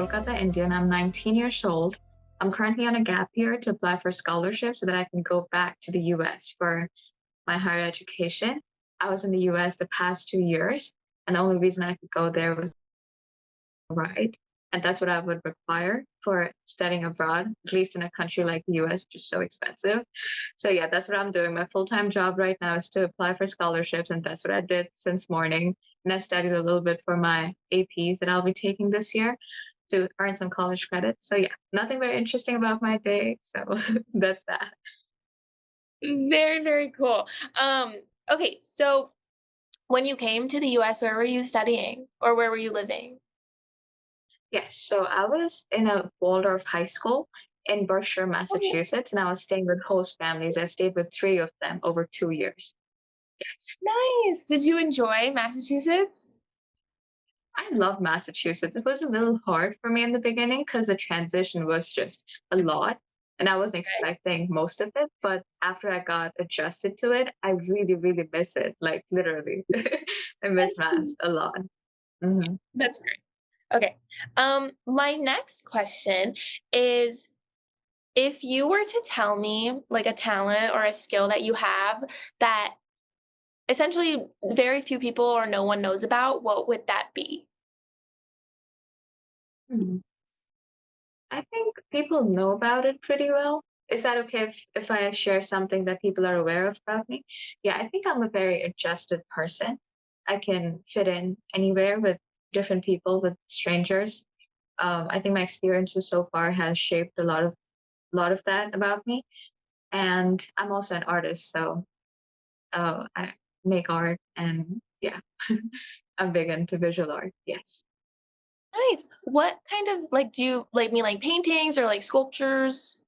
Kolkata, India, and I'm 19 years old. I'm currently on a gap year to apply for scholarship so that I can go back to the US for my higher education. I was in the US the past 2 years, and the only reason I could go there was right. And that's what I would require for studying abroad, at least in a country like the US, which is so expensive. So yeah, that's what I'm doing. My full-time job right now is to apply for scholarships, and that's what I did since morning. And I studied a little bit for my APs that I'll be taking this year to earn some college credits. So yeah, nothing very interesting about my day. So that's that. Very, very cool. Um, okay, so when you came to the US, where were you studying or where were you living? Yes, so I was in a Waldorf high school in Berkshire, Okay, Massachusetts, and I was staying with host families. I stayed with three of them over 2 years. nice. Did you enjoy Massachusetts? I love Massachusetts. It was a little hard for me in the beginning because the transition was just a lot, and I wasn't Okay, expecting most of it. But after I got adjusted to it, I really, really miss it. Like literally, I miss that's Mass a lot. Hmm. that's great. Okay. My next question is if you were to tell me like a talent or a skill that you have that essentially very few people or no one knows about, what would that be? I think people know about it pretty well. Is that okay if I share something that people are aware of about me? Yeah, I think I'm a very adjusted person. I can fit in anywhere with different people, with strangers. I think my experiences so far has shaped a lot of that about me. And I'm also an artist, so I make art, and yeah, I'm big into visual art. Yes. Nice. What kind of like do you like mean like paintings or like sculptures?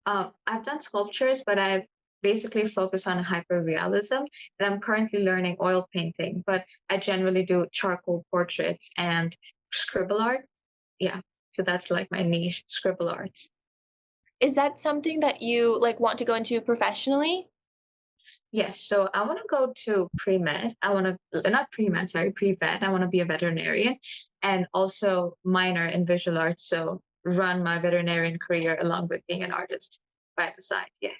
I've done sculptures, but I've basically focused on hyperrealism, and I'm currently learning oil painting, but I generally do charcoal portraits and scribble art. Yeah, so that's like my niche, scribble arts. Is that something that you like want to go into professionally? Yes, so I want to go to pre-med. I want to, not pre-med, sorry, pre-vet. I want to be a veterinarian and also minor in visual arts. So run my veterinarian career along with being an artist by the side. Yes.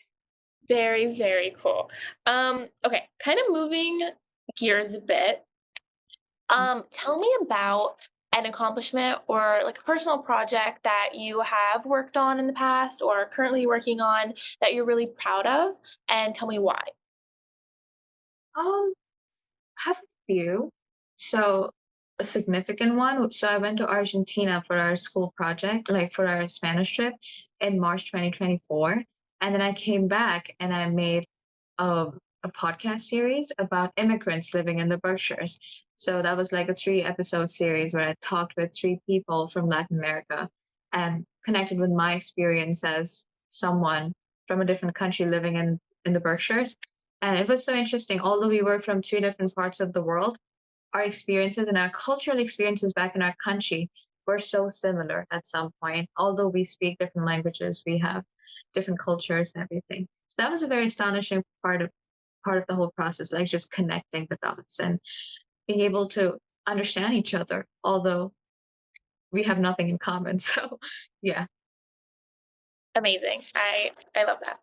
Very, very cool. Okay, kind of moving gears a bit. Tell me about an accomplishment or like a personal project that you have worked on in the past or currently working on that you're really proud of, and tell me why. Um, have a few. So a significant one. So I went to Argentina for our school project, like for our Spanish trip in March 2024. And then I came back and I made a podcast series about immigrants living in the Berkshires. So that was like a 3 episode series where I talked with three people from Latin America and connected with my experience as someone from a different country living in the Berkshires. And it was so interesting. Although we were from three different parts of the world, our experiences and our cultural experiences back in our country were so similar at some point. Although we speak different languages, we have different cultures and everything. So that was a very astonishing part of the whole process, like just connecting the dots and being able to understand each other, although we have nothing in common. So yeah. Amazing. I love that.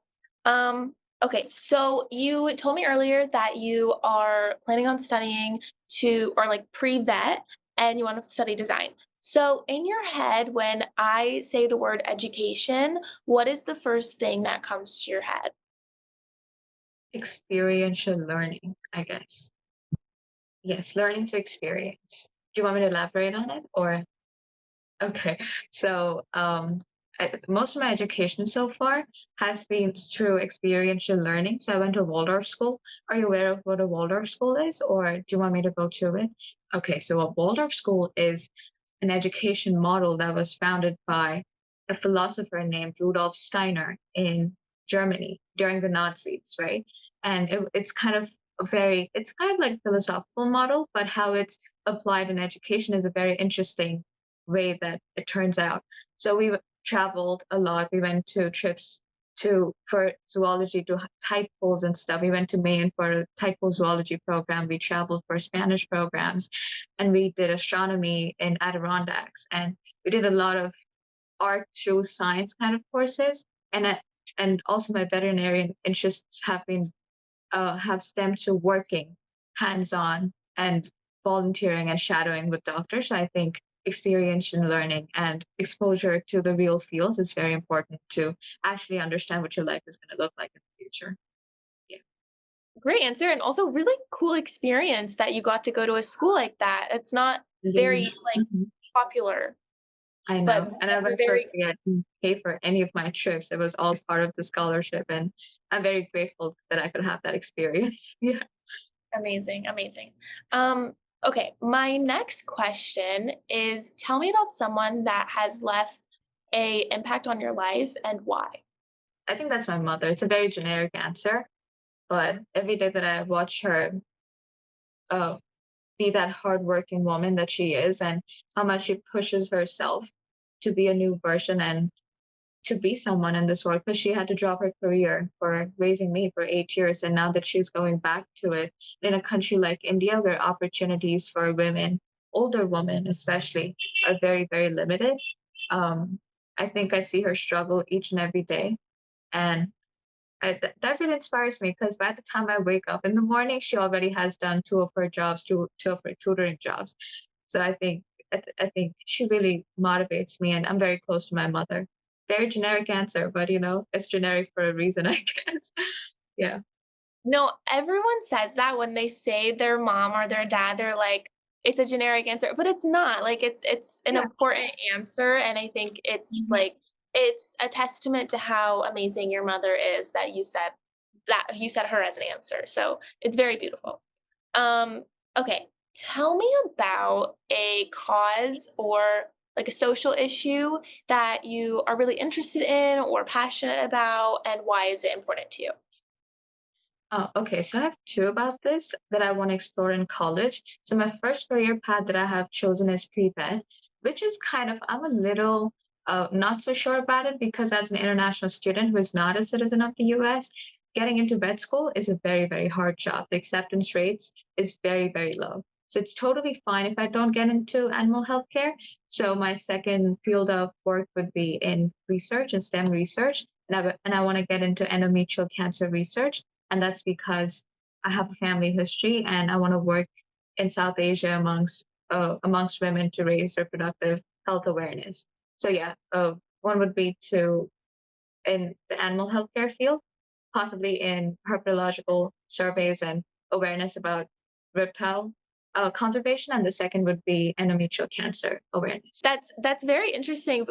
Okay, so you told me earlier that you are planning on studying to or like pre-vet and you want to study design. So in your head, when I say the word education, what is the first thing that comes to your head? Experiential learning, I guess. Yes, learning to experience. Do you want me to elaborate on it or? Okay, so most of my education so far has been through experiential learning. So I went to Waldorf school. Are you aware of what a Waldorf school is, or do you want me to go through it? Okay, so a Waldorf school is an education model that was founded by a philosopher named Rudolf Steiner in Germany during the Nazis, right? And it's kind of it's kind of like philosophical model, but how it's applied in education is a very interesting way that it turns out. So we traveled a lot. We went to trips for zoology to tide pools and stuff. We went to Maine for a tide pool zoology program. We traveled for Spanish programs, and we did astronomy in Adirondacks. And we did a lot of art through science kind of courses, and and also my veterinarian interests have stemmed to working hands-on and volunteering and shadowing with doctors. So I think experiential learning and exposure to the real fields is very important to actually understand what your life is going to look like in the future. Yeah. Great answer, and also really cool experience that you got to go to a school like that. It's not Yeah. very, like, Mhm. popular, I but know. And I definitely went for very free. I didn't pay for any of my trips. It was all part of the scholarship. And I'm very grateful that I could have that experience. Yeah. amazing, amazing. Um, okay, my next question is tell me about someone that has left a impact on your life and why. I think that's my mother. It's a very generic answer, but every day that I watch her uh, be that hardworking woman that she is and how much she pushes herself to be a new version and to be someone in this world because she had to drop her career for raising me for 8 years. And now that she's going back to it in a country like India, where opportunities for women, older women especially, are very, very limited, um, I think I see her struggle each and every day. And that really inspires me because by the time I wake up in the morning, she already has done two of her jobs, two of her tutoring jobs. So I think she really motivates me, and I'm very close to my mother. Very generic answer, but it's generic for a reason, I guess. Yeah. No, everyone says that when they say their mom or their dad, they're like, it's a generic answer, but it's not. Like it's an Yeah. important answer, and I think it's Mhm. like it's a testament to how amazing your mother is that you said her as an answer. So it's very beautiful. Um, okay, tell me about a cause or like a social issue that you are really interested in or passionate about, and why is it important to you? Oh, okay. So I have two about this that I want to explore in college. So my first career path that I have chosen is pre-med, which is I'm a little not so sure about it because as an international student who is not a citizen of the US, getting into vet school is a very, very hard job. The acceptance rates is very, very low. So it's totally fine if I don't get into animal healthcare. So my second field of work would be in research and STEM research. And I want to get into endometrial cancer research, and that's because I have a family history and I want to work in South Asia amongst women to raise reproductive health awareness. So yeah, one would be to in the animal healthcare field, possibly in herpetological surveys and awareness about reptile conservation, and the second would be endometrial cancer awareness. That's very interesting.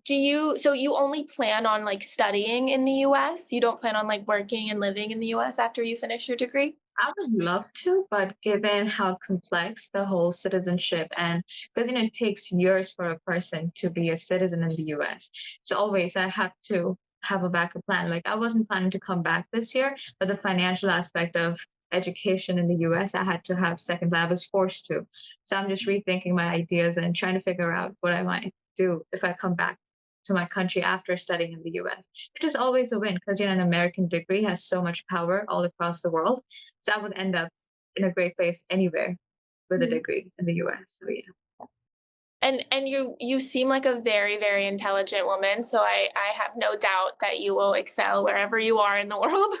Do you so you only plan on like studying in the US? You don't plan on like working and living in the US after you finish your degree? I would love to, but given how complex the whole citizenship and because it takes years for a person to be a citizen in the US. So always I have to have a backup plan. Like I wasn't planning to come back this year, but the financial aspect of education in the US, I had to have second plan. I was forced to. So I'm just rethinking my ideas and trying to figure out what I might do if I come back to my country after studying in the US, which is always a win because an American degree has so much power all across the world, so I would end up in a great place anywhere with a Mhm. degree in the US. So yeah, And you seem like a very, very intelligent woman, so I have no doubt that you will excel wherever you are in the world.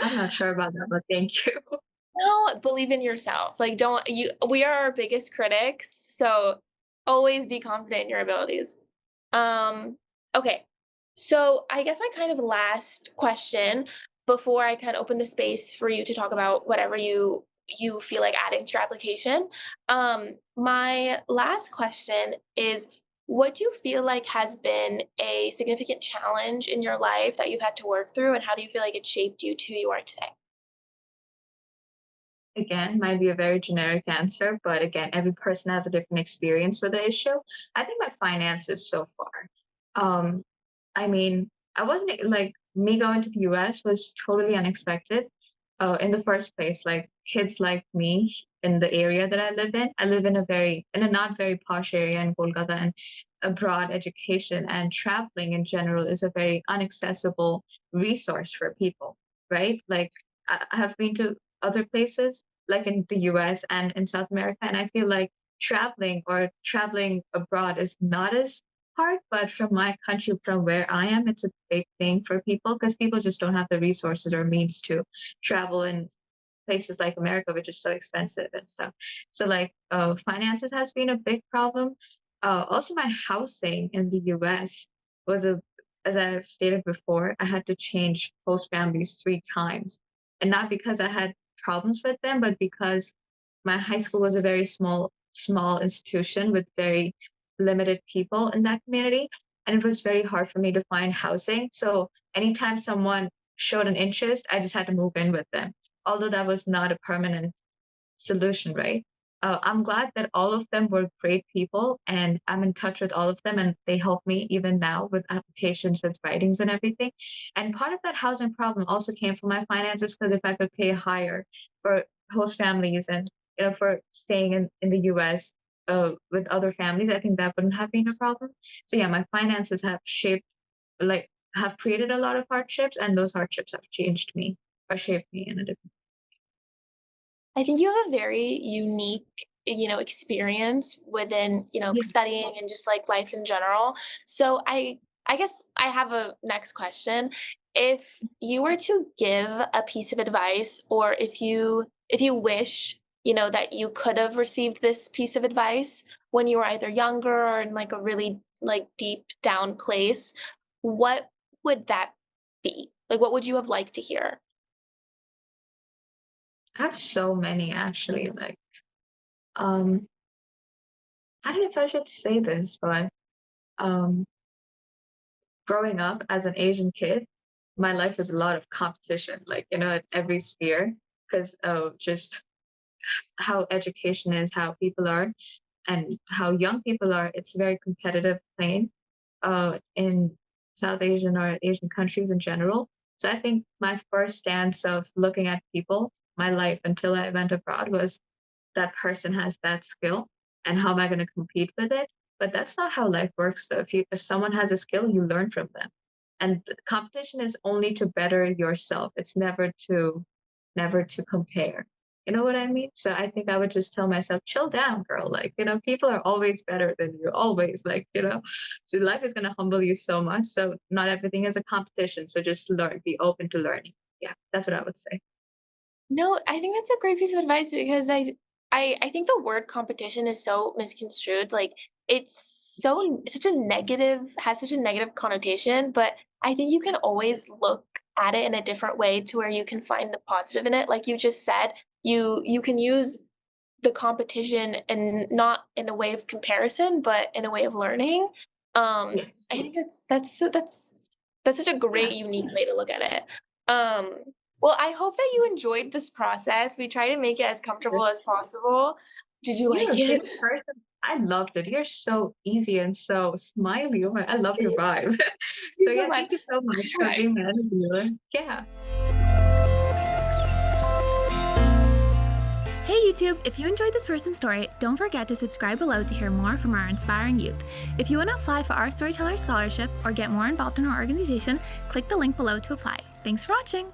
I'm not sure about that, but thank you. No, believe in yourself. Like don't you we are our biggest critics, so always be confident in your abilities. Um, okay. So I guess my kind of last question before I kind of open the space for you to talk about whatever you feel like adding to your application. My last question is what do you feel like has been a significant challenge in your life that you've had to work through, and how do you feel like it shaped you to who you are today? Again, might be a very generic answer, but again, every person has a different experience with the issue. I think my finances so far. Um, I mean, I wasn't like me going to the US was totally unexpected. In the first place, like kids like me in the area that I live in a not very posh area in Kolkata, and a broad education and traveling in general is a very unaccessible resource for people, right? Like I have been to other places, like in the US and in South America, and I feel like traveling abroad is not as hard, but from my country, from where I am, it's a big thing for people because people just don't have the resources or means to travel in places like America, which is so expensive and stuff. So like finances has been a big problem. Also my housing in the US was a as I've stated before, I had to change host families 3 times. And not because I had problems with them, but because my high school was a very small institution with very limited people in that community. And it was very hard for me to find housing. So anytime someone showed an interest, I just had to move in with them, although that was not a permanent solution, right? I'm glad that all of them were great people, and I'm in touch with all of them, and they help me even now with applications, with writings, and everything. And part of that housing problem also came from my finances because if I could pay higher for host families and for staying in the U.S. With other families, I think that wouldn't have been a problem. So yeah, my finances have like have created a lot of hardships, and those hardships have changed me or shaped me in a different. I think you have a very unique, experience within, Yeah. studying and just like life in general. So I guess I have a next question. If you were to give a piece of advice, or if you wish, that you could have received this piece of advice when you were either younger or in like a really like deep down place, what would that be? Like what would you have liked to hear? I have so many actually. Like, um, I don't know if I should say this, but um, growing up as an Asian kid, my life was a lot of competition, like, at every sphere, because of just how education is, how people are, and how young people are. It's a very competitive plane in South Asian or Asian countries in general. So I think my first stance of looking at people, my life until I went abroad was that person has that skill and how am I going to compete with it? But that's not how life works though. If someone has a skill, you learn from them. And competition is only to better yourself. It's never to compare. You know what I mean? So I think I would just tell myself, chill down, girl. Like, people are always better than you, always. So life is gonna humble you so much. So not everything is a competition. So just learn, be open to learning. Yeah, that's what I would say. No, I think that's a great piece of advice because I think the word competition is so misconstrued. Like it's such a negative has such a negative connotation, but I think you can always look at it in a different way to where you can find the positive in it. Like you just said, you can use the competition and not in a way of comparison, but in a way of learning. Yes. I think that's such a Yeah. great, unique way to look at it. Um, well, I hope that you enjoyed this process. We try to make it as comfortable as possible. Did you You're like a it? good person. I loved it. You're so easy and so smiley. Oh I love your vibe. Thank you So so yeah, much. thank you so much I for try. being my interviewer. Yeah. Hey YouTube! If you enjoyed this person's story, don't forget to subscribe below to hear more from our inspiring youth. If you want to apply for our Storyteller Scholarship or get more involved in our organization, click the link below to apply. Thanks for watching!